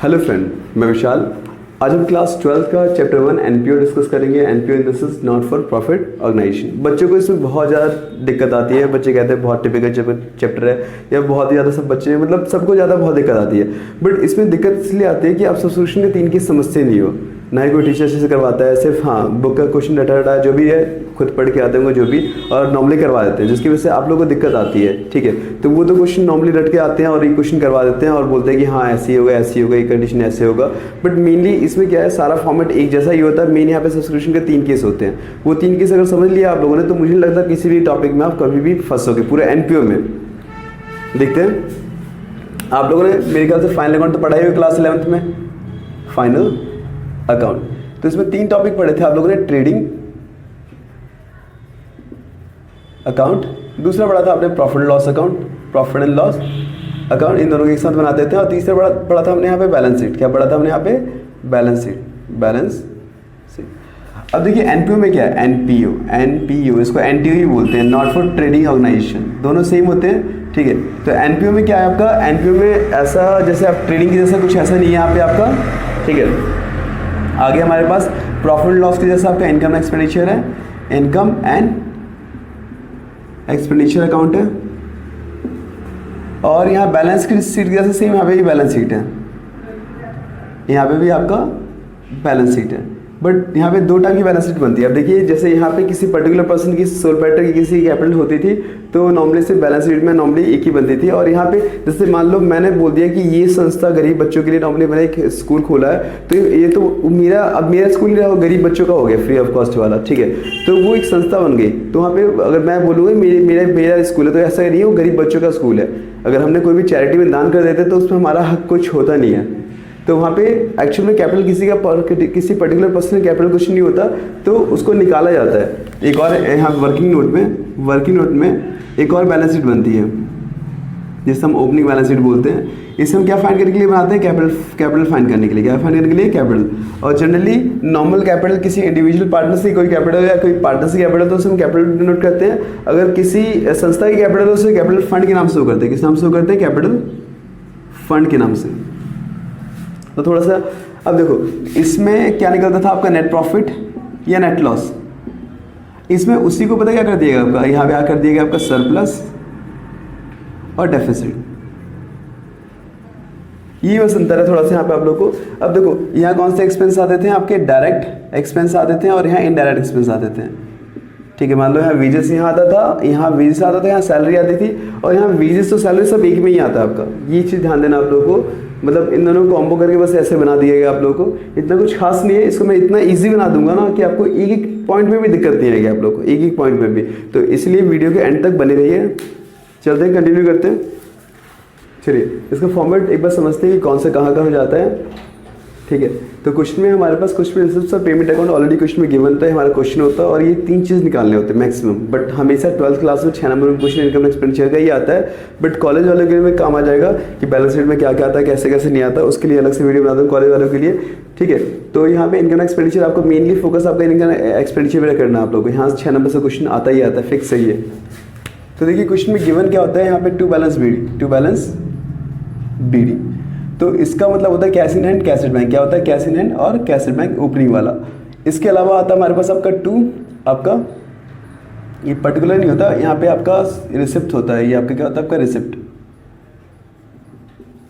Hello friend, मैं विशाल। आज हम क्लास 12 का चैप्टर 1 एनपीओ डिस्कस करेंगे। NPO in this is not for profit organization. बच्चों को इसमें बहुत ज़्यादा दिक्कत आती है। बच्चे कहते हैं बहुत टिपिकल चैप्टर है या बहुत ही ज़्यादा सब बच्चे मतलब सबको ज़्यादा बहुत दिक्कत आती है। बट इसमें दिक्कत इसलिए आती है कि आप सब्स्टिट्यूशन के 3 की समझते नहीं हो, ना ही कोई टीचर से करवाता है। सिर्फ हाँ बुक का क्वेश्चन रटा जो भी है खुद पढ़ के आते होंगे जो भी, और नॉर्मली करवा देते हैं, जिसकी वजह से आप लोगों को दिक्कत आती है। ठीक है, तो वो तो क्वेश्चन नॉर्मली रट के आते हैं और ये क्वेश्चन करवा देते हैं और बोलते हैं कि हाँ ऐसे होगा ऐसी होगा, ये कंडीशन ऐसे होगा। बट मेनली इसमें क्या है, सारा फॉर्मेट एक जैसा ही होता है। मेन यहाँ पे सब्स्टिट्यूशन के 3 केस होते हैं। वो 3 केस अगर समझ लिया आप लोगों ने तो मुझे नहीं लगता किसी भी टॉपिक में आप कभी भी फंसोगे पूरे एनपीओ में। देखते हैं आप लोगों ने मेरे ख्याल से फाइनल अकाउंट तो पढ़ा ही हुआ क्लास 11th में, फाइनल अकाउंट। तो इसमें 3 टॉपिक पढ़े थे आप लोगों ने, ट्रेडिंग अकाउंट, दूसरा पढ़ा था आपने profit and loss account, profit and loss account, इन दोनों के एक साथ बनाते थे। और तीसरा पढ़ा था हमने यहाँ पे बैलेंस शीट। क्या पढ़ा था हमने यहाँ पे? Balance sheet, balance sheet. अब देखिए एनपीओ में क्या है, एनपीओ इसको एनटीओ ही बोलते हैं, नॉट फॉर ट्रेडिंग ऑर्गेनाइजेशन, दोनों सेम होते हैं। ठीक है, तो एनपीओ में क्या है आपका, एनपीओ में ऐसा जैसे आप ट्रेडिंग की जैसा कुछ ऐसा नहीं है यहाँ पे आपका। ठीक है, आगे हमारे पास प्रॉफिट एंड लॉस के जैसा आपका इनकम एक्सपेंडिचर है, इनकम एंड एक्सपेंडिचर अकाउंट है। और यहाँ बैलेंस शीट के जैसे सेम यहाँ पे भी बैलेंस शीट है, यहाँ पे भी आपका बैलेंस शीट है। बट यहाँ पे 2 टाइप की बैलेंस शीट बनती है। अब देखिए जैसे यहाँ पे किसी पर्टिकुलर पर्सन की सोल प्रोप्राइटर की किसी कैपिटल होती थी तो नॉर्मली से बैलेंस शीट में नॉर्मली एक ही बनती थी। और यहाँ पे जैसे मान लो मैंने बोल दिया कि ये संस्था गरीब बच्चों के लिए नॉर्मली मैंने एक स्कूल खोला है, तो ये तो मेरा स्कूल गरीब बच्चों का हो गया, फ्री ऑफ कॉस्ट वाला। ठीक है, तो वो एक संस्था बन गई। तो वहाँ पे अगर मैं बोलूँगा मेरा स्कूल है तो ऐसा नहीं है वो गरीब बच्चों का स्कूल है। अगर हमने कोई भी चैरिटी में दान कर देते तो उसमें हमारा हक कुछ होता नहीं है। तो वहाँ पे एक्चुअल में कैपिटल किसी पर्टिकुलर पर्सन का कैपिटल कुछ नहीं होता, तो उसको निकाला जाता है। एक और यहाँ वर्किंग नोट में एक और बैलेंस शीट बनती है जिसे हम ओपनिंग बैलेंस शीट बोलते हैं। इसे हम क्या फाइंड करने के लिए बनाते हैं, कैपिटल फाइंड करने के लिए। क्या फाइंड करने के लिए? कैपिटल। और जनरली नॉर्मल कैपिटल किसी इंडिविजुअल पार्टनर से कोई कैपिटल या कोई पार्टनर से कैपिटल तो उसे हम कैपिटल डिनोट करते हैं। अगर किसी संस्था की कैपिटल है उसे कैपिटल फंड के नाम से शो करते हैं। किस नाम से शो करते हैं? कैपिटल फंड के नाम से। तो थोड़ा सा अब देखो इसमें क्या निकलता था आपका, नेट प्रॉफिट या नेट लॉस। इसमें उसी को पता क्या कर दिएगा आपका, यहाँ पे कर दिएगा आपका सरप्लस और डेफिसिट। ये बस अंतर है थोड़ा सा यहाँ पे आप लोग को। अब देखो यहाँ कौन से एक्सपेंस आते थे आपके, डायरेक्ट एक्सपेंस आते थे और यहाँ इनडायरेक्ट एक्सपेंस आते थे। ठीक है, मान लो यहाँ वेजेस यहाँ आता था, यहाँ वेजेस आता था, यहाँ सैलरी आती थी, और यहाँ वेजेस तो सैलरी सब एक में ही आता है आपका। ये चीज़ ध्यान देना आप लोगों को। मतलब इन दोनों को कॉम्बो करके बस ऐसे बना दिया गया आप लोगों को। इतना कुछ खास नहीं है, इसको मैं इतना इजी बना दूंगा ना कि आपको एक एक पॉइंट में भी दिक्कत नहीं आएगी आप लोग को, एक एक पॉइंट में भी। तो इसलिए वीडियो के एंड तक बने रहिए। चलते हैं, कंटिन्यू करते हैं। चलिए इसका फॉर्मेट एक बार समझते हैं कि कौन सा कहाँ जाता है। ठीक है, तो क्वेश्चन में हमारे पास क्वेश्चन रिसिप्ट्स और पेमेंट अकाउंट ऑलरेडी क्वेश्चन में गिवन था, हमारा क्वेश्चन होता है। और ये 3 चीज़ निकालने होते हैं मैक्सिमम। बट हमेशा 12th क्लास में 6 नंबर में क्वेश्चन इनकम एक्सपेंडिचर का ही आता है। बट कॉलेज वालों के लिए काम आ जाएगा कि बैलेंस शीट में क्या क्या आता है, कैसे कैसे नहीं आता, उसके लिए अलग से वीडियो बना दूँ कॉलेज वालों के लिए। ठीक है, तो यहाँ पे इनकम एक्सपेंडिचर आपको मेनली फोकस आपका इनकम एक्सपेंडिचर पर करना है आप लोग को। यहाँ से 6 नंबर से क्वेश्चन आता ही आता है, फिक्स सही है। तो देखिए क्वेश्चन में गिवन क्या होता है, यहाँ पे टू बैलेंस बीडी। तो इसका मतलब होता है cash in hand, cash at bank. क्या होता है? कैश इन हैंड और कैश एट बैंक ओपनिंग वाला। इसके अलावा आता है हमारे पास आपका आपका ये पर्टिकुलर नहीं होता, यहाँ पे आपका रिसिप्ट होता है। ये आपका क्या होता है? आपका रिसिप्ट।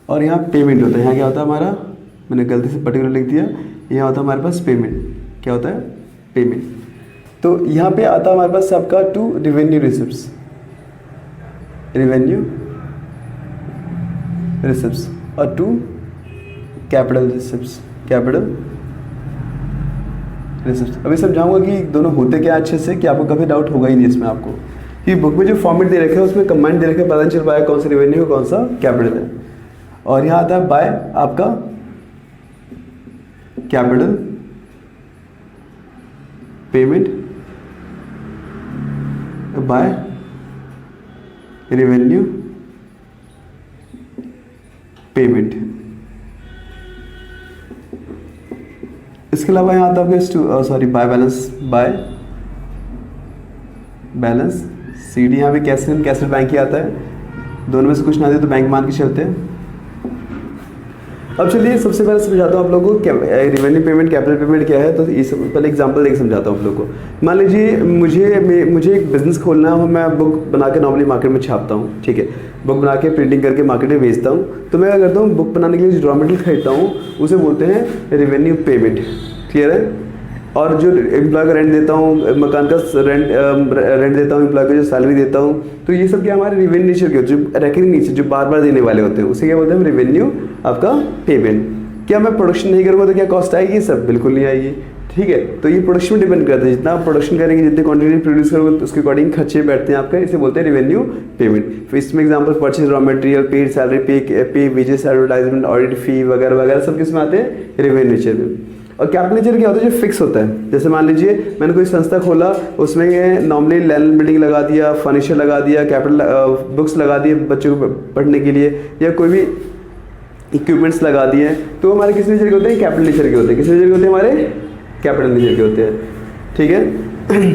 और यहाँ पेमेंट होता है। यहाँ क्या होता है हमारा, मैंने गलती से पर्टिकुलर लिख दिया, यहाँ होता है हमारे पास पेमेंट। क्या होता है? पेमेंट। तो यहाँ पे आता है हमारे पास आपका रेवेन्यू रिसिप्ट्स और कैपिटल रिसिप्ट्स। अभी समझाऊंगा कि दोनों होते क्या अच्छे से, कि आपको कभी डाउट होगा ही नहीं इसमें आपको, कि बुक में जो फॉर्मेट दे रखे हैं उसमें कंबाइंड दे रखे, पता नहीं चल पाया कौन सा रेवेन्यू कौन सा कैपिटल है। और यहाँ आता है बाय आपका capital payment by revenue payment. इसके अलावा यहाँ आता है बाय बैलेंस सीडी। यहाँ पे कैसे बैंक ही आता है, दोनों में से कुछ ना दे तो बैंक मान के चलते हैं। अब चलिए सबसे पहले समझाता हूँ आप लोगों को रिवेन्यू पेमेंट, कैपिटल पेमेंट क्या है। तो ये सब पहले एग्जांपल देके समझाता हूँ आप लोगों को। मान लीजिए मुझे एक बिजनेस खोलना है, मैं बुक बना के नॉर्मली मार्केट में छापता हूँ, ठीक है, बुक बना के प्रिंटिंग करके मार्केट में बेचता हूँ। तो मैं क्या करता हूँ, बुक बनाने के लिए जो रॉ मटेरियल खरीदता हूँ उसे बोलते हैं रिवेन्यू पेमेंट, क्लियर है। और जो एम्प्लॉय का रेंट देता हूँ, मकान का रेंट देता हूँ, एम्प्लॉय को जो सैलरी देता हूँ, तो ये सब क्या हमारे रिवेन्यू नेचर के होते हैं, जो रेकरिंग नेचर, जो बार बार देने वाले होते हैं, उसे क्या बोलते हैं रिवेन्यू आपका पेमेंट। क्या मैं प्रोडक्शन नहीं करूँगा तो क्या कॉस्ट आएगी? सब बिल्कुल नहीं आएगी, ठीक है। तो ये प्रोडक्शन में डिपेंड करता है, जितना आप प्रोडक्शन करेंगे, जितनी क्वांटिटी प्रोड्यूस करोगे तो उसके अकॉर्डिंग खर्चे बैठते हैं आपका, इसे बोलते हैं रिवेन्यू पेमेंट। फिर इसमें example purchase raw material, paid salary, पे वेजेस, एडवर्टाइजमेंट, ऑडिट फी वगैरह वगैरह सब किस में आते हैं? रिवेन्यू नेचर में। और कैपिटल नेचर क्या होता है? जो फिक्स होता है। जैसे मान लीजिए मैंने कोई संस्था खोला, उसमें नॉर्मली लैंड बिल्डिंग लगा दिया, फर्नीचर लगा दिया, कैपिटल बुक्स लगा दिए बच्चों को पढ़ने के लिए, या कोई भी इक्विपमेंट्स लगा दिए, तो हमारे किस नेचर के होते हैं? कैपिटल नेचर के होते हैं। किस नेचर के होते हैं? हमारे कैपिटल नेचर के होते हैं, ठीक है।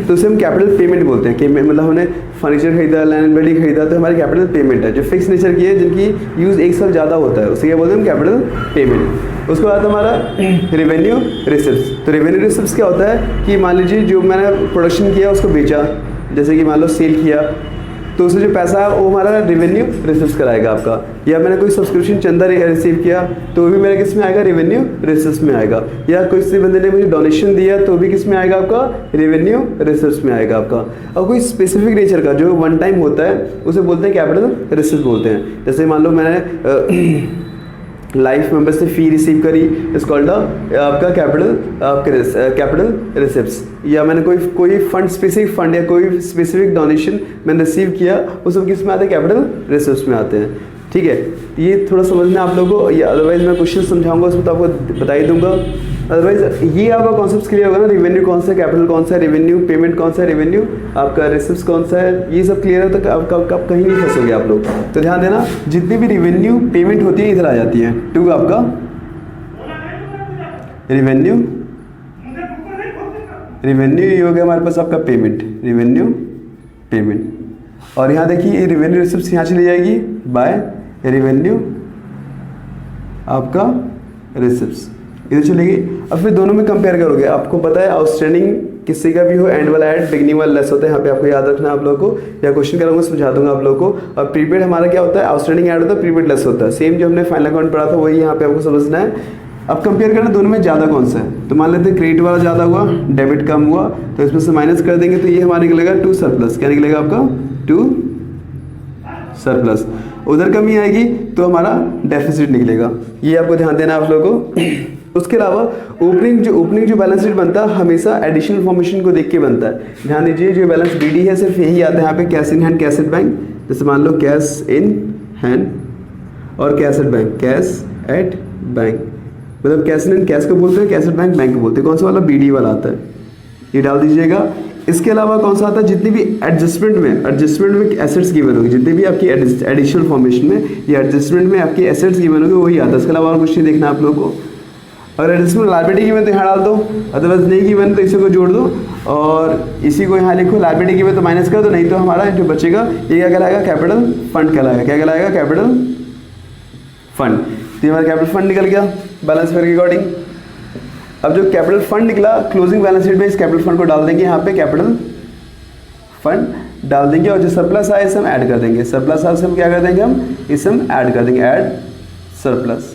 तो उसे हम कैपिटल पेमेंट बोलते हैं कि मतलब हमने फर्नीचर खरीदा, लैंड बिल्डिंग खरीदा, तो हमारी कैपिटल पेमेंट है। जो फिक्स नेचर की है, जिनकी यूज़ 1 साल ज़्यादा होता है, उसे क्या बोलते हैं? हम कैपिटल पेमेंट। उसके बाद हमारा रेवेन्यू रिसिप्ट्स। तो रेवेन्यू रिसिप्ट्स क्या होता है कि मान लीजिए जो मैंने प्रोडक्शन किया उसको बेचा, जैसे कि मान लो सेल किया, तो उससे जो पैसा है वो हमारा रेवेन्यू रिसिप्ट्स कराएगा आपका। या मैंने कोई सब्सक्रिप्शन चंदा रिसीव किया तो वो भी मेरे किस में आएगा? रेवेन्यू रिसिप्ट्स में आएगा। या किसी बंदे ने मुझे डोनेशन दिया तो भी किस में आएगा? आपका रेवेन्यू रिसिप्ट्स में आएगा आपका। और कोई स्पेसिफिक नेचर का जो वन टाइम होता है उसे बोलते हैं कैपिटल रिसिप्ट बोलते हैं। जैसे मान लो मैंने लाइफ मेंबर से फी रिसीव करी, इस कॉल्ड आपका कैपिटल रिसिप्ट्स। या मैंने कोई फंड, स्पेसिफिक फंड या कोई स्पेसिफिक डोनेशन मैंने रिसीव किया, वो सब किस में आते हैं? कैपिटल रिसिप्ट्स में आते हैं, ठीक है। ये थोड़ा समझना आप लोगों को, या अदरवाइज मैं क्वेश्चन समझाऊंगा उसमें तो आपको बता ही दूंगा। अदरवाइज ये आपका कॉन्सेप्ट क्लियर होगा ना, रिवेन्यू कौन सा है, कैपिटल कौन सा है, रेवेन्यू पेमेंट कौन सा है, रेवेन्यू आपका रिसिप्ट्स कौन सा है, ये सब क्लियर है तो आप कहीं नहीं फंसोगे आप लोग। तो ध्यान देना, जितनी भी रिवेन्यू पेमेंट होती है इधर आ जाती है। टू आपका रिवेन्यू ये हो गया हमारे पास आपका पेमेंट, रिवेन्यू पेमेंट। और यहाँ देखिए ये रिवेन्यू रिसिप्ट्स यहाँ चली जाएगी बाय रिवेन्यू आपका रिसिप्ट्स, इधर चलेगी। अब फिर दोनों में कंपेयर करोगे, आपको पता है आउटस्टैंडिंग किसी का भी हो, एंड वाला ऐड, बिगनिंग वाला लेस होता है, यहाँ पे आपको याद रखना है आप लोगों को, या क्वेश्चन करूँगा समझा दूंगा आप लोगों को। और प्रीपेड हमारा क्या होता है? आउटस्टैंडिंग ऐड होता है, प्रीपेड लेस होता है। सेम जो हमने फाइनल अकाउंट पढ़ा था वही यहाँ पे आपको समझना है। अब कंपेयर करना दोनों में ज़्यादा कौन सा है। तो मान लेते हैं क्रेडिट वाला ज़्यादा हुआ, डेबिट कम हुआ, तो इसमें से माइनस कर देंगे तो ये हमारा निकलेगा टू सरप्लस। क्या निकलेगा आपका? To surplus. उधर कमी आएगी तो हमारा डेफिसिट निकलेगा। ये आपको ध्यान देना आप लोगों को। उसके अलावा ओपनिंग जो बैलेंस शीट बनता है हमेशा एडिशनल इन्फॉर्मेशन को देख के बनता है। ध्यान दीजिए जो बैलेंस बीडी है सिर्फ यही आता है यहाँ पे, cash in hand, cash at bank. जैसे मान लो कैश इन हैंड और cash at bank, cash at bank मतलब कैश इन हैंड कैश को बोलते हैं, कैश एट बैंक बैंक को बोलते हैं। कौन सा वाला? बीडी वाला आता है, ये डाल दीजिएगा। इसके अलावा कौन सा आता है? जितनी भी एडजस्टमेंट में एसेट्स गिवन होगी, जितनी भी आपकी एडिशनल फॉर्मेशन में या एडजस्टमेंट में आपकी एसेट्स गिवन होगी वही आता है। इसके अलावा और कुछ नहीं देखना आप लोगों को। अगर एडजस्टमेंट लायबिलिटी गिवन तो यहाँ डाल दो, अदरवाइज नहीं गिवन तो इसी को जोड़ दो और इसी को यहाँ लिखो। लायबिलिटी गिवन तो माइनस कर दो, नहीं तो हमारा जो बचेगा ये क्या कहलाएगा? कैपिटल फंड कहलाएगा। क्या कहलाएगा? Capital fund. तो हमारा कैपिटल फंड निकल गया बैलेंस के अकॉर्डिंग। अब जो कैपिटल फंड निकला क्लोजिंग बैलेंस शीट में, इस कैपिटल फंड को डाल देंगे यहाँ पे, कैपिटल फंड डाल देंगे। और जो सरप्लस आए इसे हम ऐड कर देंगे। सरप्लस आए इसे हम क्या कर देंगे? हम इसे हम ऐड कर देंगे, ऐड सरप्लस।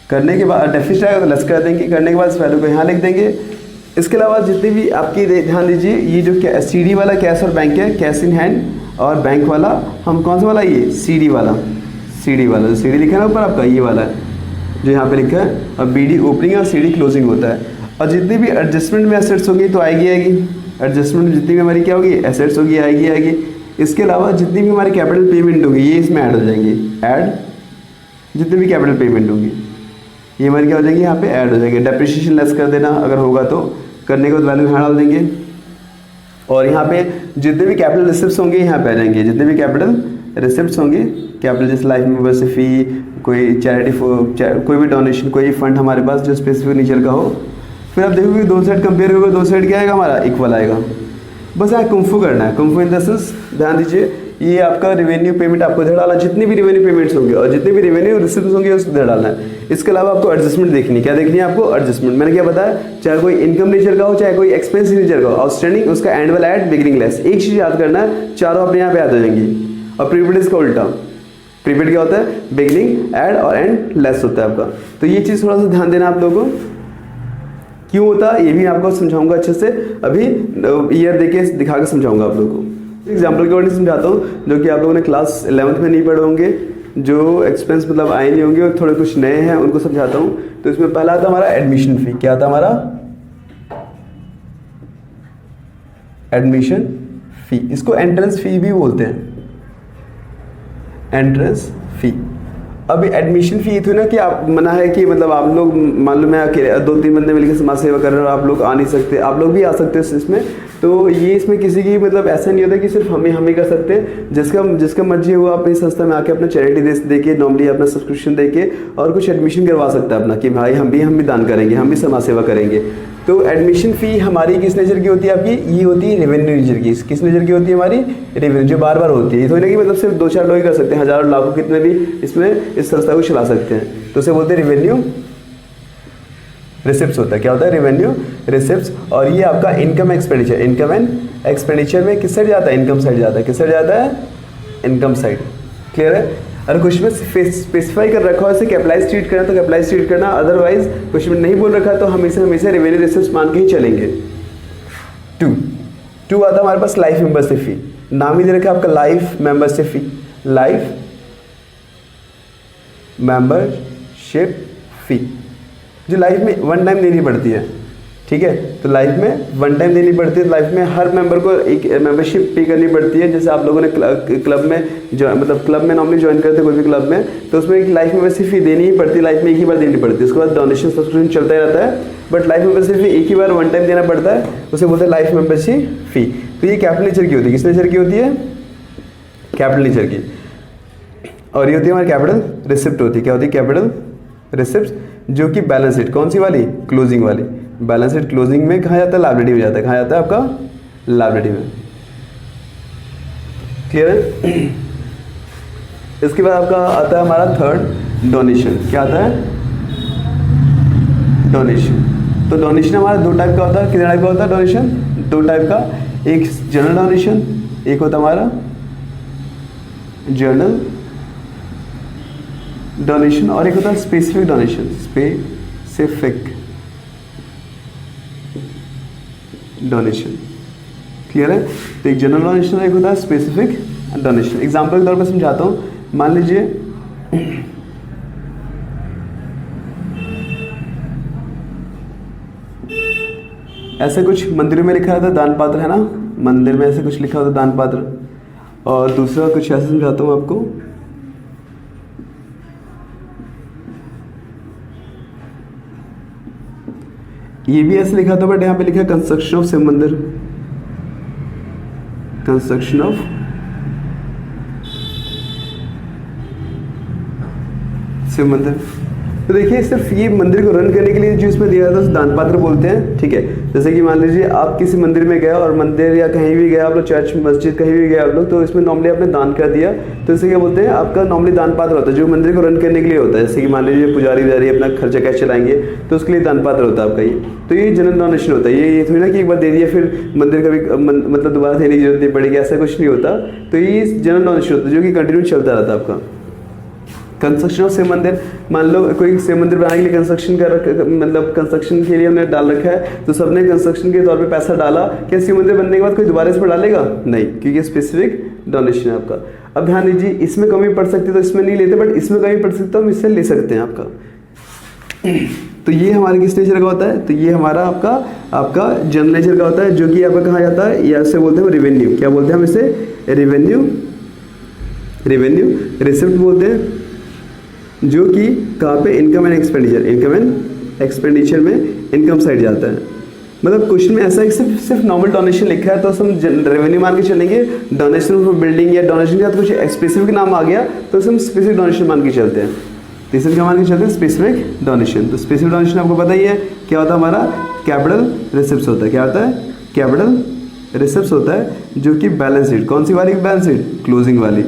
करने के बाद डेफिसिट आएगा तो लेस कर देंगे, करने के बाद इस वैल्यू को यहाँ लिख देंगे। इसके अलावा जितनी भी आपकी ध्यान दीजिए, ये जो सीडी वाला कैश और बैंक है, कैश इन हैंड और बैंक वाला, हम कौन सा वाला? ये सीडी वाला जो सीडी लिखा है ना ऊपर आपका, ये वाला है जो यहाँ पे लिखा है। और बीडी ओपनिंग और सीडी क्लोजिंग होता है। और जितनी भी एडजस्टमेंट में एसेट्स होगी तो आएगी एडजस्टमेंट में जितनी भी हमारी क्या होगी? एसेट्स होगी, आएगी। इसके अलावा जितनी भी हमारी कैपिटल पेमेंट होगी ये इसमें ऐड हो जाएंगी। ऐड जितनी भी कैपिटल पेमेंट होगी ये हमारी क्या हो जाएगी? यहाँ पे ऐड हो जाएगी। डेप्रिसिएशन लेस कर देना अगर होगा तो, करने के बाद वैल्यू यहाँ डाल देंगे। और यहाँ पे जितने भी कैपिटल रिसिप्ट्स होंगे यहाँ पे आ जाएंगे। जितने भी कैपिटल रिसिप्ट्स होंगे, कैपिटल जैसे लाइफ मेंबर से फी, कोई चैरिटी, कोई भी डोनेशन, कोई फंड हमारे पास जो स्पेसिफिक नेचर का हो। फिर आप देखोगे दो साइड कंपेयर करोगे, दो साइड क्या आएगा? हमारा इक्वल आएगा। बस यहाँ कुंफू करना है। कुंफू इन द सेंस ध्यान दीजिए, ये आपका रेवेन्यू पेमेंट आपको इधर डालना, जितनी भी रेवेन्यू पेमेंट्स होंगे और जितने भी रेवेन्यू रिसिप्ट होंगे उसको इधर डालना है। इसके अलावा आपको एडजस्टमेंट देखनी है, क्या देखनी है आपको? एडजस्टमेंट। मैंने क्या बताया, चाहे कोई इनकम नेचर का हो चाहे कोई एक्सपेंस नेचर का हो, आउटस्टैंडिंग उसका एंड वाला ऐड, बिगिनिंग लेस, एक चीज याद करना है, चारों अपने यहाँ पे याद हो जाएंगी। और प्रीपेड इसका उल्टा, प्रीपेड क्या होता है? बिगिनिंग ऐड और एंड लेस होता है आपका। तो ये चीज़ थोड़ा सा ध्यान देना आप लोगों को, क्यों होता है ये भी आपको समझाऊंगा अच्छे से, अभी ईयर देके दिखा के समझाऊंगा आप लोगों को। एग्जाम्पल के वर्ड समझाता हूँ जो कि आप लोगों ने क्लास 11th में नहीं पढ़े होंगे, जो एक्सपेंस मतलब आए नहीं होंगे और थोड़े कुछ नए हैं उनको समझाता हूँ। तो इसमें पहला आता हमारा एडमिशन फी। क्या आता हमारा? Admission fee. इसको एंट्रेंस फी भी बोलते हैं, एंट्रेंस फी। अभी एडमिशन फी थी ना कि आप मना है कि मतलब आप लोग मान लो मैं अकेले 2-3 बंदे मिलकर समाज सेवा कर रहे हो, आप लोग आ नहीं सकते, आप लोग भी आ सकते हो इसमें। तो ये इसमें किसी की मतलब ऐसा नहीं होता कि सिर्फ हम कर सकते हैं, जिसका मर्जी हो आप इस संस्था में आके अपना चैरिटी दे के नॉर्मली अपना सब्सक्रिप्शन दे के और कुछ एडमिशन करवा सकता है अपना, कि भाई हम भी दान करेंगे, हम भी समाज सेवा करेंगे। तो एडमिशन फी हमारी किस नेचर की होती है आपकी? ये होती है रेवेन्यू नेचर की। किस नेचर की होती है हमारी? रेवेन्यू, जो बार बार होती है। ये थोड़ी ना कि मतलब सिर्फ 2-4 लोग ही कर सकते हैं, हजारों लाखों कितने भी इसमें इस संस्था को चला सकते हैं। तो उसे बोलते हैं रेवेन्यू रिसिप्ट्स होता है। क्या होता है? Revenue receipts. और ये आपका income expenditure, income and expenditure में किस साइड जाता है? इनकम साइड जाता है। किस साइड जाता है? Income side. क्लियर है? अगर कुछ में स्पेसिफाई कर रखा हो इसे कैपिटलाइज ट्रीट करना तो कैपिटलाइज ट्रीट करना, अदरवाइज कुछ में नहीं बोल रखा तो हमेशा रेवेन्यू रिसिप्ट्स मान के ही चलेंगे। 2 आता है हमारे पास लाइफ मेंबरशिप फी। नाम ही दे रखा है आपका life membership fee, life membership fee, जो लाइफ में 1 टाइम देनी पड़ती है। ठीक है, तो लाइफ में 1 टाइम देनी पड़ती है। लाइफ में हर मेंबर को एक मेंबरशिप पे करनी पड़ती है। जैसे आप लोगों ने क्लब में जो मतलब क्लब में नॉर्मली ज्वाइन करते हैं कोई भी क्लब में, तो उसमें एक लाइफ मेंबरशिप फी देनी ही पड़ती है, लाइफ में एक ही बार देनी पड़ती है। उसके बाद डोनेशन सब्सक्रिप्शन चलता ही रहता है, बट लाइफ मेंबरशिप फी एक ही बार 1 टाइम देना पड़ता है, उसे बोलते हैं लाइफ मेंबरशिप फी। तो ये कैपिटल नेचर की होती है। किस नेचर की होती है? कैपिटल नेचर की। और ये होती है हमारी कैपिटल रिसिप्ट होती है। क्या होती है? कैपिटल रिसिप्ट, जो कि बैलेंस शीट, कौन सी वाली? क्लोजिंग वाली। बैलेंस शीट क्लोजिंग में कहाँ जाता है? लायबिलिटी में जाता है। कहाँ जाता है? आपका लायबिलिटी में। क्लियर है? इसके बाद आपका आता है हमारा थर्ड डोनेशन। क्या आता है? डोनेशन। तो डोनेशन हमारा 2 टाइप का होता है। कितने टाइप का होता है डोनेशन? 2 टाइप का। एक जनरल डोनेशन, एक होता है हमारा जनरल डोनेशन, और एक होता है specific donation, specific donation. Clear है? तो एक जनरल डोनेशन और एक होता है स्पेसिफिक डोनेशन। एग्जांपल के तौर पर समझाता हूँ। मान लीजिए ऐसे कुछ मंदिर में लिखा रहता है दान पात्र, है ना? मंदिर में ऐसे कुछ लिखा होता है दान पात्र। और दूसरा कुछ ऐसे समझाता हूँ आपको। ये भी ऐसे लिखा था, बट यहाँ पे लिखा है कंस्ट्रक्शन ऑफ शिव मंदिर, कंस्ट्रक्शन ऑफ शिव मंदिर। तो देखिए सिर्फ ये मंदिर को रन करने के लिए जो इसमें दिया जाता है उसे दान पात्र बोलते हैं। ठीक है, जैसे कि मान लीजिए आप किसी मंदिर में गए और मंदिर या कहीं भी गए आप लोग, चर्च मस्जिद कहीं भी गए आप लोग, तो इसमें नॉर्मली आपने दान कर दिया, तो इसे क्या बोलते हैं? आपका नॉर्मली दान पात्र होता है, जो मंदिर को रन करने के लिए होता है। जैसे कि मान लीजिए पुजारी अपना खर्चा कैसे चलाएंगे, तो उसके लिए दान पात्र होता है आपका ये। तो ये जनरल डोनेशन होता है। ये थोड़ी ना कि एक बार दे दिया फिर मंदिर का भी मतलब दोबारा देने की जरूरत नहीं पड़ेगी, ऐसा कुछ नहीं होता। तो ये जनरल डोनेशन होता है जो कि कंटिन्यू चलता रहता है आपका। कंस्ट्रक्शन ऑफ शिव मंदिर, मान लो कोई शिव मंदिर बनाने के लिए कंस्ट्रक्शन मतलब कंस्ट्रक्शन के लिए हमने डाल रखा है, तो सबने कंस्ट्रक्शन के तौर पे पैसा डाला। क्या शिव मंदिर बनने के बाद कोई दोबारा इस पर डालेगा? नहीं, क्योंकि स्पेसिफिक डोनेशन है आपका। अब ध्यान दीजिए, इसमें कमी पड़ सकती है तो इसमें नहीं लेते, बट इसमें कमी पड़ सकती है तो हम इससे ले सकते हैं आपका। तो ये हमारे किस नेचर का होता है? तो ये हमारा आपका जनरल नेचर का होता है, जो कि आपका कहा जाता है, या इसे बोलते हैं रेवेन्यू। क्या बोलते हैं हम इसे? रेवेन्यू रिसिप्ट बोलते हैं, जो कि कहाँ पे? Income and expenditure, income and expenditure में इनकम साइड जाता है। मतलब क्वेश्चन में ऐसा है कि सिर्फ नॉर्मल डोनेशन लिखा है तो हम रेवेन्यू मान के चलेंगे। डोनेशन फॉर बिल्डिंग या डोनेशन के साथ कुछ स्पेसिफिक नाम आ गया तो हम स्पेसिफिक डोनेशन मान के चलते हैं। तीसरे क्या मान के चलते हैं? Specific donation. तो स्पेसिफिक डोनेशन आपको पता ही है क्या होता है हमारा? कैपिटल रिसिप्ट्स होता है। क्या होता है? कैपिटल रिसिप्ट्स होता है जो कि बैलेंस शीट, कौन सी वाली बैलेंस शीट, क्लोजिंग वाली,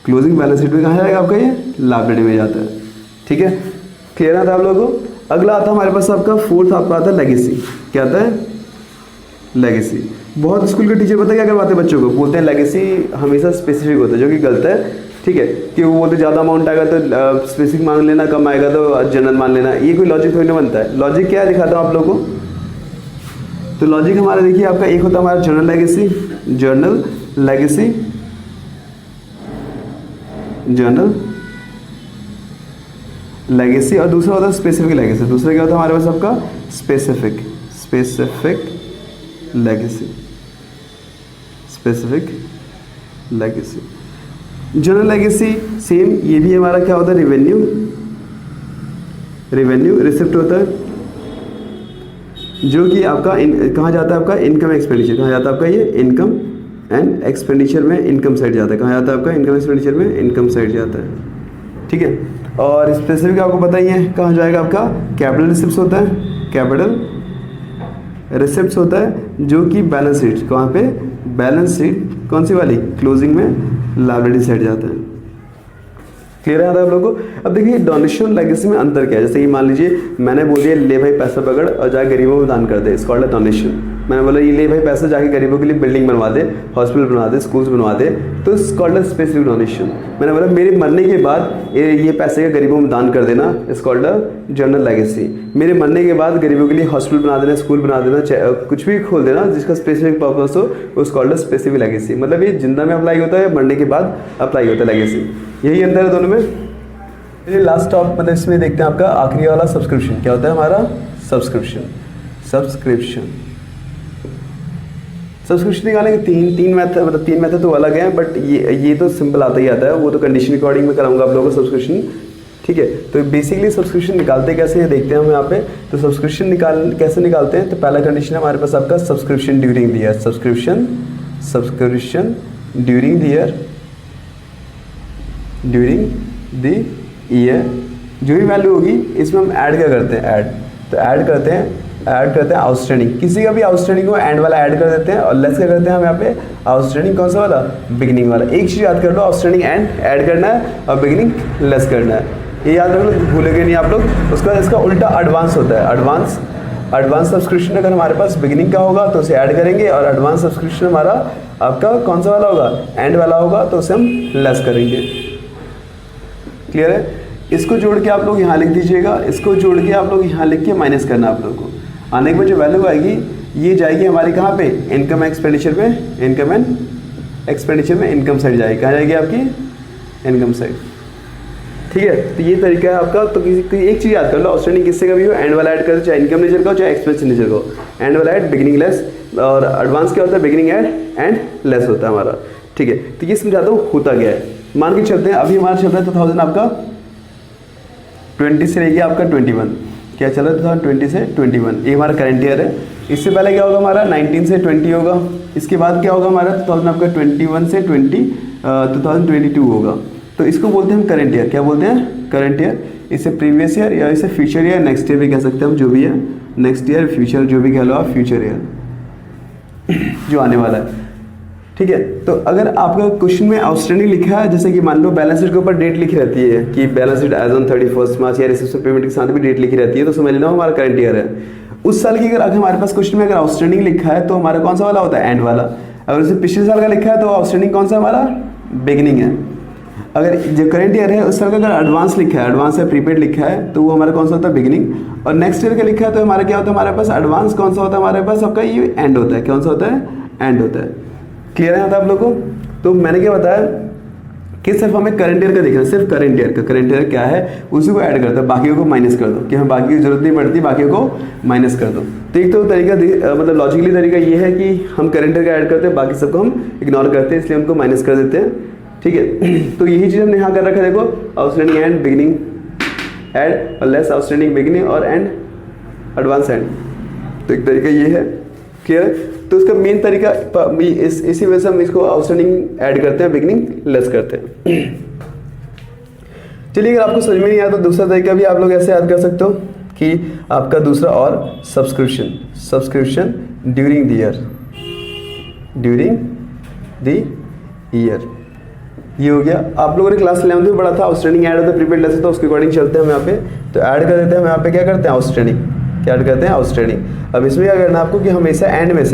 क्लोजिंग बैलेंस शीट में कहाँ जाएगा आपका, ये लायबिलिटी में जाता है। ठीक है, क्लियर आता है आप लोगों को। अगला आता है हमारे पास आपका फोर्थ, आपका आता है लेगेसी। क्या आता है, लेगेसी। बहुत स्कूल के टीचर पता है क्या करवाते हैं बच्चों को, बोलते हैं लेगेसी हमेशा स्पेसिफिक होता है, जो कि गलत है। ठीक है, कि वो बोलते ज़्यादा अमाउंट आएगा तो स्पेसिफिक मान लेना, कम आएगा तो जनरल मान लेना, ये कोई लॉजिक थोड़ी ना बनता है। लॉजिक क्या है दिखाता हूँ आप लोगों को। तो लॉजिक हमारा देखिए आपका एक होता है हमारा journal legacy, journal legacy, journal legacy, और दूसरा होता है स्पेसिफिक लेगेसी। दूसरा क्या होता है हमारे पास आपका specific, specific legacy, specific legacy. General legacy same, ये भी हमारा क्या होता है, रेवेन्यू, रेवेन्यू रिसिप्ट होता है, जो कि आपका कहाँ जाता है, आपका इनकम एक्सपेंडिचर, कहाँ जाता है आपका ये इनकम एंड एक्सपेंडिचर में, इनकम साइड जाता है, कहाँ जाता है आपका इनकम एक्सपेंडिचर में, इनकम साइड जाता है। ठीक है, और स्पेसिफिक आपको पता ही है कहाँ जाएगा आपका, कैपिटल रिसिप्ट्स होता है, कैपिटल रिसिप्ट्स होता है जो कि बैलेंस शीट, कहाँ पे, बैलेंस शीट कौन सी वाली, क्लोजिंग में लायबिलिटी साइड जाता है। क्लियर है आप लोगों को। अब देखिए डोनेशन लेगेसी में अंतर क्या है, जैसे कि मान लीजिए मैंने बोल दिया ले भाई पैसा पकड़ और जाके गरीबों में दान कर दे, इसका है डोनेशन। मैंने बोला ये ले भाई पैसा जाके गरीबों के लिए बिल्डिंग बनवा दे, हॉस्पिटल बनवा दे, स्कूल्स बनवा दे, तो इसका स्पेसिफिक डोनेशन। मैंने बोला मेरे मरने के बाद ये पैसे का गरीबों में दान कर देना, इसका जनरल लेगेसी। मेरे मरने के बाद गरीबों के लिए हॉस्पिटल बना देना, स्कूल बना देना, कुछ भी खोल देना जिसका स्पेसिफिक पर्पस हो, उसका स्पेसिफिक लेगेसी। मतलब ये जिंदा में अप्लाई होता है, मरने के बाद अप्लाई होता है लेगेसी। यही अंतर है दोनों में। ये लास्ट टॉप मतलब इसमें देखते हैं आपका आखिरी वाला सब्सक्रिप्शन। क्या होता है हमारा सब्सक्रिप्शन, सब्सक्रिप्शन। सब्सक्रिप्शन निकालने के तीन मेथड, मतलब तीन मेथड तो अलग हैं, बट ये तो सिंपल आता ही आता है, वो तो कंडीशन अकॉर्डिंग में कराऊंगा आप लोगों को सब्सक्रिप्शन। ठीक है, तो बेसिकली सब्सक्रिप्शन निकालते कैसे हैं देखते हैं हम यहाँ पे। तो सब्सक्रिप्शन कैसे निकालते हैं, तो पहला कंडीशन है हमारे पास आपका subscription during the year, subscription, subscription during the year, during the year. जो भी वैल्यू होगी इसमें हम ऐड क्या करते हैं, ऐड, तो ऐड करते हैं आउटस्टैंडिंग। किसी का भी आउटस्टैंडिंग को एंड वाला ऐड कर देते हैं, और लेस क्या करते हैं हम यहाँ पे, आउटस्टैंडिंग कौन सा वाला, बिगिनिंग वाला। एक चीज़ याद कर लो, आउटस्टैंडिंग एंड ऐड करना है और बिगिनिंग लेस करना है, ये याद रख लो, भूलेंगे नहीं आप लोग। उसका इसका उल्टा एडवांस होता है, एडवांस। एडवांस सब्सक्रिप्शन अगर हमारे पास बिगिनिंग का होगा तो उसे ऐड करेंगे, और एडवांस सब्सक्रिप्शन हमारा आपका कौन सा वाला होगा, एंड वाला होगा, तो उसे हम लेस करेंगे। क्लियर है। इसको जोड़ के आप लोग यहाँ लिख दीजिएगा, इसको जोड़ के आप लोग यहाँ लिख के माइनस करना आप लोग को। आने के बाद जो वैल्यू आएगी ये जाएगी हमारी कहाँ पे, इनकम एक्सपेंडिचर में, इनकम एंड एक्सपेंडिचर में इनकम साइड जाएगी। कहाँ जाएगी आपकी, इनकम साइड। ठीक है, तो ये तरीका है आपका। तो किसी एक चीज़ याद कर लो, आउटस्टैंडिंग किससे का भी हो, एंड वाला ऐड कर दो, चाहे इनकम नेचर का हो चाहे एक्सपेंस नेचर का हो। एंड वाला ऐड, बिगिनिंग लेस, और एडवांस क्या होता है, बिगिनिंग ऐड एंड लेस होता है हमारा। ठीक है, तो ये समझाता हूँ होता क्या है। मान के चलते हैं अभी हमारा चल रहा है 2000 आपका 20 से लेके आपका 21, क्या चल रहा है 2020 से 21, ये हमारा करंट ईयर है। इससे पहले क्या होगा हमारा 19 से 20 होगा, इसके बाद क्या होगा हमारा 2000 आपका 21 से 2022 होगा। तो इसको बोलते हैं हम करंट ईयर। क्या बोलते हैं, करंट ईयर। इसे प्रीवियस ईयर या इसे फ्यूचर ईयर, नेक्स्ट ईयर भी कह सकते हैं हम, जो भी है नेक्स्ट ईयर, फ्यूचर, जो भी कह लो आप, फ्यूचर ईयर जो आने वाला है। ठीक है, तो अगर आपका क्वेश्चन में आउटस्टैंडिंग लिखा है, जैसे कि मान लो बैलेंस शीट के ऊपर डेट लिखी रहती है कि बैलेंस शीट एज ऑन 31 मार्च या रिसीप्ट पेमेंट के साथ भी डेट लिखी रहती है, तो समझ लेना हमारा करंट ईयर है। उस साल की अगर हमारे पास क्वेश्चन में अगर आउटस्टैंडिंग लिखा है तो हमारा कौन सा वाला होता है, एंड वाला। अगर उसे पिछले साल का लिखा है तो आउटस्टैंडिंग कौन सा हमारा, बिगिनिंग है। अगर जो करंट ईयर है उस साल का अगर एडवांस लिखा है, एडवांस या प्रीपेड लिखा है, तो वो हमारा कौन सा होता है, बिगिनिंग। और नेक्स्ट ईयर का लिखा है तो हमारा क्या होता है, हमारे पास एडवांस कौन सा होता है, हमारे पास आपका ये एंड होता है। कौन सा होता है, एंड होता है। क्लियर है आप लोगों को। तो मैंने क्या बताया कि सिर्फ हमें करंट ईयर का देखना, सिर्फ करंट ईयर का, करंट ईयर क्या है उसी को ऐड करता है, बाकी को माइनस कर दो, कि हमें बाकी की जरूरत नहीं पड़ती, बाकी को माइनस कर दो। तो एक तो तरीका मतलब लॉजिकली तरीका ये है कि हम करंट ईयर का ऐड करते हैं, बाकी सबको हम इग्नोर करते हैं, इसलिए हमको माइनस कर देते हैं। ठीक है, तो यही चीज़ हमने यहाँ कर रखा है। देखो, आउटस्टैंडिंग एंड, बिगिनिंग ऐड, और लेस आउटस्टैंडिंग बिगिनिंग, और एंड एडवांस एंड। तो एक तरीका ये है। क्लियर। तो उसका मेन तरीका इसी वजह से हम इसको आउटस्टैंडिंग ऐड करते हैं, बिगिनिंग लेस करते हैं। चलिए, अगर आपको समझ में नहीं आया तो दूसरा तरीका भी आप लोग ऐसे याद कर सकते हो कि आपका दूसरा और subscription, subscription during the year, during the year. ये हो गया। आप लोगों ने क्लास 11th में पढ़ा था आउटस्टैंडिंग ऐड होता है प्रीपेड लेस, तो उसके अकॉर्डिंग चलते हैं हम यहाँ पे। तो ऐड कर देते हैं हम यहाँ पे, क्या करते हैं आउटस्टैंडिंग, क्या ऐड करते हैं आउटस्टैंडिंग। अब इसमें क्या करना है आपको कि हमेशा एंड में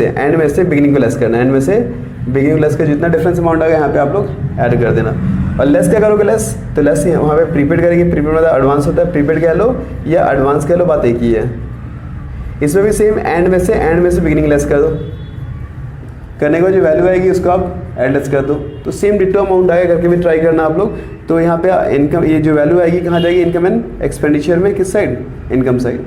से बिगिनिंग को लेस करना है, एंड में से बिगिनिंग लेस का जितना डिफरेंस अमाउंट आएगा यहाँ पे आप लोग ऐड कर देना। और लेस क्या करोगे लेस, तो लेस वहाँ पे प्रीपेड करेंगे, प्रीपेड मतलब एडवांस होता है, प्रीपेड कह लो या एडवांस कह लो, बात एक ही है। इसमें भी सेम एंड में से बिगिनिंग लेस कर दो, करने के बाद जो वैल्यू आएगी उसको आप एडलेस कर दो, तो सेम डिटो अमाउंट आएगा, करके भी ट्राई करना आप लोग। तो यहाँ पे इनकम, ये जो वैल्यू आएगी कहाँ जाएगी, इनकम एंड एक्सपेंडिचर में, किस साइड, इनकम साइड।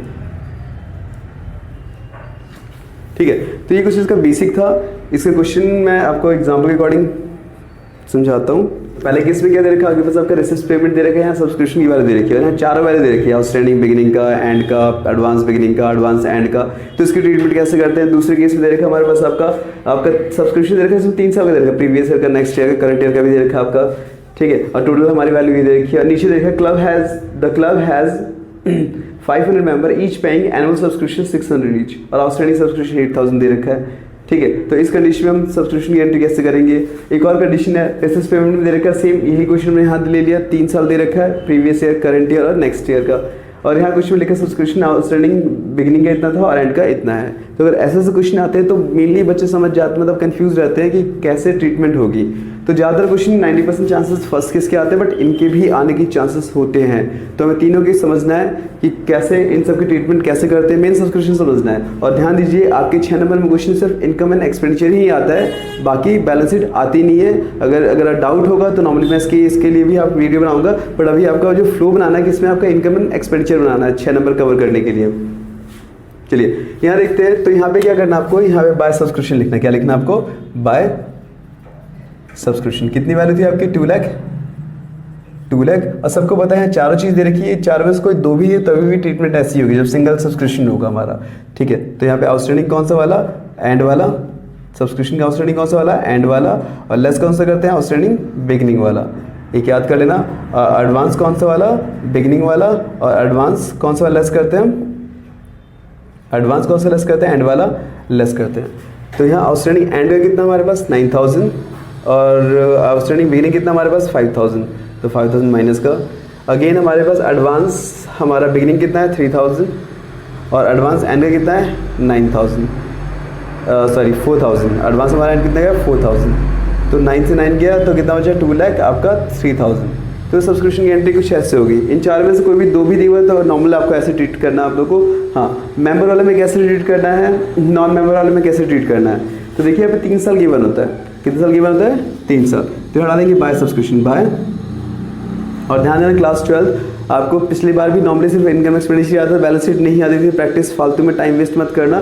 ठीक है, तो ये कुछ इसका बेसिक था। इसके क्वेश्चन मैं आपको एग्जाम्पल के अकॉर्डिंग समझाता हूँ। पहले केस में क्या दे रखा है, आपके पास आपका रिसिप्ट पेमेंट दे रखा है, यहाँ सब्सक्रिप्शन की वैल्यू दे रखी है, यहाँ चारों वैल्यू दे रखी है, आउटस्टैंडिंग बिगिनिंग का, एंड का, एडवांस बिगिनिंग का, एडवांस एंड का। तो इसकी ट्रीटमेंट कैसे करते हैं। दूसरे केस में दे रखा है हमारे पास आपका सब्सक्रिप्शन दे रखा है, इसमें 3 साल का दे रखा है, प्रीवियस ईयर का, नेक्स्ट ईयर का, करंट ईयर का भी दे रखा है आपका। ठीक है, और टोटल हमारी वैल्यू भी दे रखी है। और नीचे दे रखा है the club has 500 member each paying annual subscription 600 each, और आउटस्टैंडिंग सब्सक्रिप्शन 8000 दे रखा है। ठीक है, तो इस कंडीशन में हम सब्सक्रिप्शन की एंट्री कैसे करेंगे। एक और कंडीशन है, एसएस पेमेंट में दे रखा है, सेम यही क्वेश्चन में यहाँ ले लिया, 3 साल दे रखा है, प्रीवियस ईयर, करंट ईयर और नेक्स्ट ईयर का। और यहाँ क्वेश्चन में लिखा सब्सक्रिप्शन आउटस्टैंडिंग बिगिनिंग का इतना था और एंड का इतना है। तो अगर ऐसे क्वेश्चन आते हैं तो मेनली बच्चे समझ जाते, मतलब कंफ्यूज रहते हैं कि कैसे ट्रीटमेंट होगी। तो ज़्यादातर क्वेश्चन 90% चांसेस फर्स्ट केस के आते हैं, बट इनके भी आने की चांसेस होते हैं। तो हमें तीनों की समझना है कि कैसे इन सब की ट्रीटमेंट कैसे करते हैं, मेन सब्सक्रिप्शन समझना है। और ध्यान दीजिए, आपके 6 नंबर में क्वेश्चन सिर्फ इनकम एंड एक्सपेंडिचर ही आता है, बाकी बैलेंस शीट आती नहीं है। अगर डाउट होगा तो नॉर्मली मैं इसके लिए भी आप वीडियो बनाऊंगा, बट अभी आपका जो फ्लो बनाना है कि इसमें आपका इनकम एंड एक्सपेंडिचर बनाना है 6 नंबर कवर करने के लिए। चलिए यहाँ देखते हैं। तो यहाँ पे क्या करना आपको, यहाँ पे बाय सब्सक्रिप्शन लिखना है। क्या लिखना आपको, बाय सब्सक्रिप्शन। कितनी वैल्यू थी आपकी, 2 लाख। और सबको पता है चारों चीज़ दे रखी है, चारों में से कोई दो भी है तभी भी ट्रीटमेंट ऐसी होगी जब सिंगल सब्सक्रिप्शन होगा हमारा। ठीक है, तो यहाँ पे आउटस्टैंडिंग कौन सा वाला, एंड वाला। सब्सक्रिप्शन का आउटस्टैंडिंग कौन सा वाला, एंड वाला। और लेस कौन सा करते हैं, आउटस्टैंडिंग बिगिनिंग वाला। एक याद कर लेना। एडवांस कौन सा वाला, बिगिनिंग वाला। और एडवांस कौन सा वाला लेस करते हैं, एडवांस कौन सा लेस करते हैं, एंड वाला लेस करते हैं। तो यहाँ आउटस्टैंडिंग एंड का कितना हमारे पास 9000, और आउटस्टैंडिंग बिगिनिंग कितना हमारे पास 5000। तो 5000 माइनस का, अगेन हमारे पास एडवांस, हमारा बिगिनिंग कितना है 3000, और एडवांस एंड का कितना है 9000, सॉरी 4000। एडवांस हमारा एंड कितना गया 4000। तो 9 से 9 गया तो कितना बचा 2 लाख आपका 3000। तो सब्सक्रिप्शन की एंट्री कुछ ऐसे होगी। इन चार में से कोई भी दो भी दी हुआ तो नॉर्मल आपको ऐसे ट्रीट करना है आप लोगों को। हाँ, मेंबर वाले में कैसे ट्रीट करना है, नॉन मेंबर वाले में कैसे ट्रीट करना है। तो देखिए यहाँ पे 3 साल गिवन होता है। कितने साल गिवन होता है, 3 साल। तो हटा देंगे बाय सब्सक्रिप्शन, बाय। और ध्यान देना क्लास 12 आपको पिछली बार भी नॉर्मली सिर्फ इनकम एक्सपेंडिचर आता था, बैलेंस शीट नहीं आती थी। प्रैक्टिस फालतू में टाइम वेस्ट मत करना,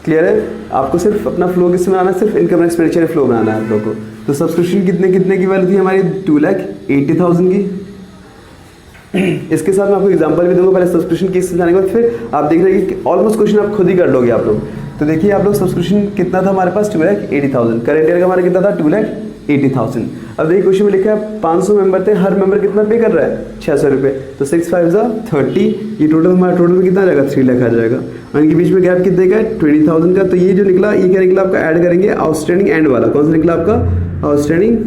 क्लियर है। आपको सिर्फ अपना फ्लो किससे बनाना है, सिर्फ इनकम एक्सपेंडिचर फ्लो बनाना है आप लोगों को। तो सब्सक्रिप्शन कितने की वैल्यू थी हमारी 2,80,000 की। इसके साथ मैं आपको एग्जांपल भी दूंगा, पहले सब्सक्रिप्शन केस जाने के बाद फिर आप देख रहे हैं कि ऑलमोस्ट क्वेश्चन आप खुद ही कर लोगे आप लोग। तो देखिए आप लोग सब्सक्रिप्शन कितना था हमारे पास 2,80,000, करंट ईयर का हमारा कितना था 2,80,000। अब देखिए क्वेश्चन में लिखा है 500 मेंबर थे, हर मेंबर कितना पे कर रहा है 600 रुपये। तो 6 5 30, ये टोटल हमारा टोटल में कितना आ जाएगा 3 लाख आ जाएगा। और इनके बीच में गैप कितने का 20,000 का। तो ये जो निकला ये क्या निकला आपका, ऐड करेंगे आउटस्टैंडिंग एंड वाला। कौन सा निकला आपका, आउटस्टैंडिंग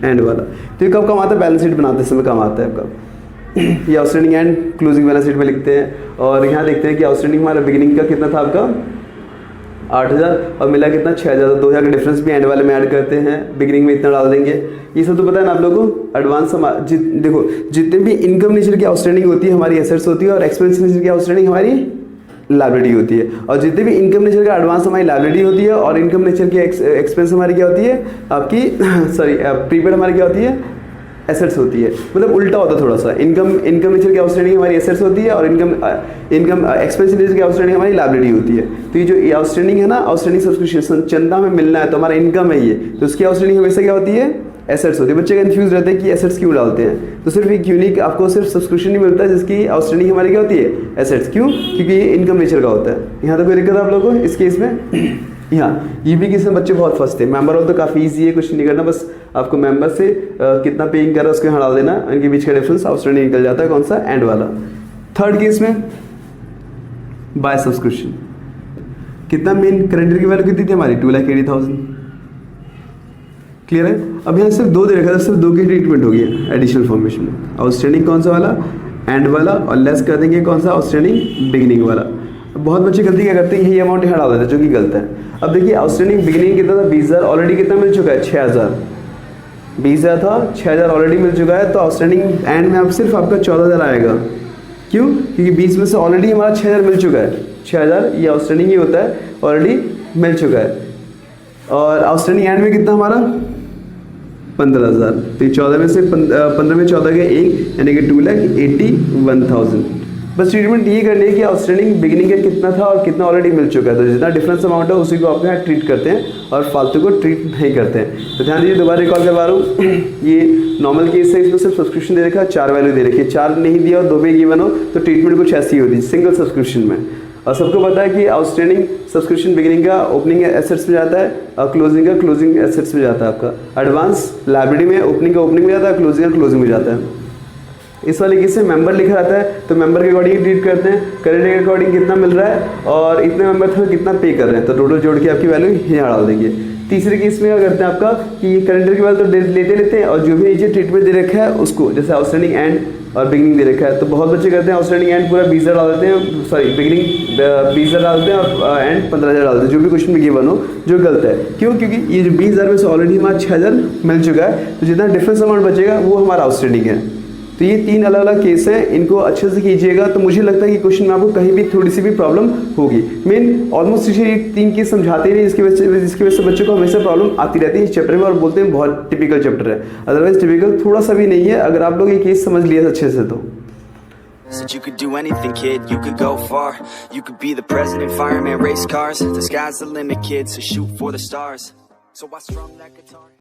एंड वाला। तो ये कब काम आता है, बैलेंस शीट बनाते समय काम आता है आपका। ये outstanding and closing balance sheet में लिखते हैं। और यहाँ देखते हैं कि आउटस्टैंडिंग हमारा बिगिनिंग का कितना था आपका 8,000 और मिला कितना 6,000। 2,000 का डिफरेंस भी एंड वाले में ऐड करते हैं, बिगिनिंग में इतना डाल देंगे। ये सब तो पता है ना आप लोगों को। एडवांस देखो जितने भी इनकम नेचर की आउटस्टैंडिंग होती है हमारी एसेट्स होती है, और एक्सपेंस नेचर की आउटस्टैंडिंग हमारी लायबिलिटी होती है। और जितने भी इनकम नेचर का एडवांस हमारी लायबिलिटी होती है, और इनकम नेचर की एक्सपेंस हमारी क्या होती है आपकी सॉरी प्रीपेड हमारी क्या होती है एसेट्स होती है। मतलब उल्टा होता है थोड़ा सा, इनकम नेचर की आउटस्टैंडिंग हमारी एसेट्स होती है, और इनकम एक्सपेंस नेचर की आउटस्टैंडिंग हमारी लायबिलिटी होती है। तो ये जो आउटस्टैंडिंग है ना, आउटस्टैंडिंग सब्सक्रिप्शन चंदा हमें मिलना है तो हमारा इनकम है ये, तो उसकी आउटस्टैंडिंग हमेशा क्या होती है एसेट्स होती है। बच्चे कंफ्यूज रहते हैं कि एसेट्स क्यों डालते हैं। तो सिर्फ एक यूनिक आपको सिर्फ सब्सक्रिप्शन नहीं मिलता है जिसकी आउटस्टैंडिंग हमारी क्या होती है एसेट्स। क्यों, क्योंकि ये इनकम नेचर का होता है। यहाँ तो कोई दिक्कत है आप लोगों को इस केस में। यहाँ ये भी किस में बच्चे बहुत फंसते हैं। मेंबर वाला तो काफ़ी ईजी है, कुछ नहीं करना, बस आपको मेंबर से कितना पेइंग कर रहा है उसको यहाँ डाल देना, इनके बीच का डिफरेंस आउटस्टैंडिंग निकल जाता है। कौन सा, एंड वाला। थर्ड केस में बाय सब्सक्रिप्शन कितना मेन करंट ईयर की वैल्यू कितनी थी हमारी 2,80,000, क्लियर है। अब यहाँ सिर्फ 2 दे रखा था, सिर्फ 2 की ट्रीटमेंट होगी एडिशनल फॉर्मेशन में। आउटस्टैंडिंग कौन सा वाला, एंड वाला, और लेस कर देंगे कौन सा, आउटस्टैंडिंग बिगिनिंग वाला। बहुत बच्चे गलती क्या करते हैं, यही अमाउंट यहाँ डाल देते हैं, जो कि गलत है। अब देखिए आउटस्टैंडिंग बिगिनिंग कितना था, 20,000, ऑलरेडी कितना मिल चुका है, 6,000। 20,000 था, 6,000 ऑलरेडी मिल चुका है, तो आउटस्टैंडिंग एंड में अब सिर्फ आपका 14,000 आएगा। क्यों, क्योंकि 20 में से ऑलरेडी हमारा 6,000 मिल चुका है। 6,000 ये आउटस्टैंडिंग ही होता है, ऑलरेडी मिल चुका है। और आउटस्टैंडिंग एंड में कितना हमारा 15,000, तो 14 में से 15 में 14 के 1 यानी कि 2,81,000। बस ट्रीटमेंट ये करनी है कि आउटस्टैंडिंग बिगिनिंग का कितना था और कितना ऑलरेडी मिल चुका है, तो जितना डिफरेंस अमाउंट है उसी को आपके यहाँ ट्रीट करते हैं और फालतू को ट्रीट नहीं करते हैं। तो ध्यान दीजिए, दोबारा रिकॉल करवा रहा हूँ। ये नॉर्मल केस है, इसमें सिर्फ सब्सक्रिप्शन दे रखा है, 4 वैल्यू दे रखी है। 4 नहीं दिया और 2 भी गिवन हो तो ट्रीटमेंट कुछ ऐसी होती है सिंगल सब्सक्रिप्शन में। और सबको पता है कि आउटस्टैंडिंग सब्सक्रिप्शन बिगिनिंग का ओपनिंग एसेट्स में जाता है और क्लोजिंग का क्लोजिंग एसेट्स में जाता है। आपका एडवांस लाइबिलिटी में ओपनिंग का ओपनिंग में जाता है, क्लोजिंग का क्लोजिंग में जाता है। इस वाले केस में मेंबर लिखा रहता है, तो मेंबर के अकॉर्डिंग ट्रीट करते हैं, करंट के अकॉर्डिंग कितना मिल रहा है और इतने मेंबर थे कितना पे कर रहे हैं, तो टोटल जोड़ के आपकी वैल्यू यहाँ डाल देंगे। तीसरे केस में क्या करते हैं आपका कि ये करंट की वैल्यू तो लेते हैं और जो भी नीचे ट्रीटमेंट दे रखा है उसको, जैसे आउटस्टैंडिंग एंड और बिगिनिंग दे रखा है, तो बहुत बच्चे करते हैं आउटस्टैंडिंग एंड पूरा 20,000 डाल देते हैं, सॉरी बिगिनिंग 20,000 डाल देते हैं और एंड 15,000 डाल देते हैं, जो भी क्वेश्चन में गिवन हो, जो गलत है। क्यों, क्योंकि ये जो 20,000 में से ऑलरेडी हमारा 6,000 मिल चुका है, तो जितना डिफरेंस अमाउंट बचेगा वो हमारा आउटस्टैंडिंग है। तो ये 3 अलग अलग केस हैं, इनको अच्छे से कीजिएगा, तो मुझे लगता है कि क्वेश्चन में आपको कहीं भी थोड़ी सी भी प्रॉब्लम होगी। मेन ऑलमोस्ट ये 3 केस समझाते ही नहीं, जिसकी वजह से बच्चों को हमेशा प्रॉब्लम आती रहती है इस चैप्टर में और बोलते हैं बहुत टिपिकल चैप्टर है। अदरवाइज टिपिकल थोड़ा सा भी नहीं है, अगर आप लोग ये केस समझ लिया अच्छे से तो। Said you could do anything, kid, you could go far. You could be the president, fireman, race cars. The sky's the limit, kid, so shoot for the stars. So I strum that guitar.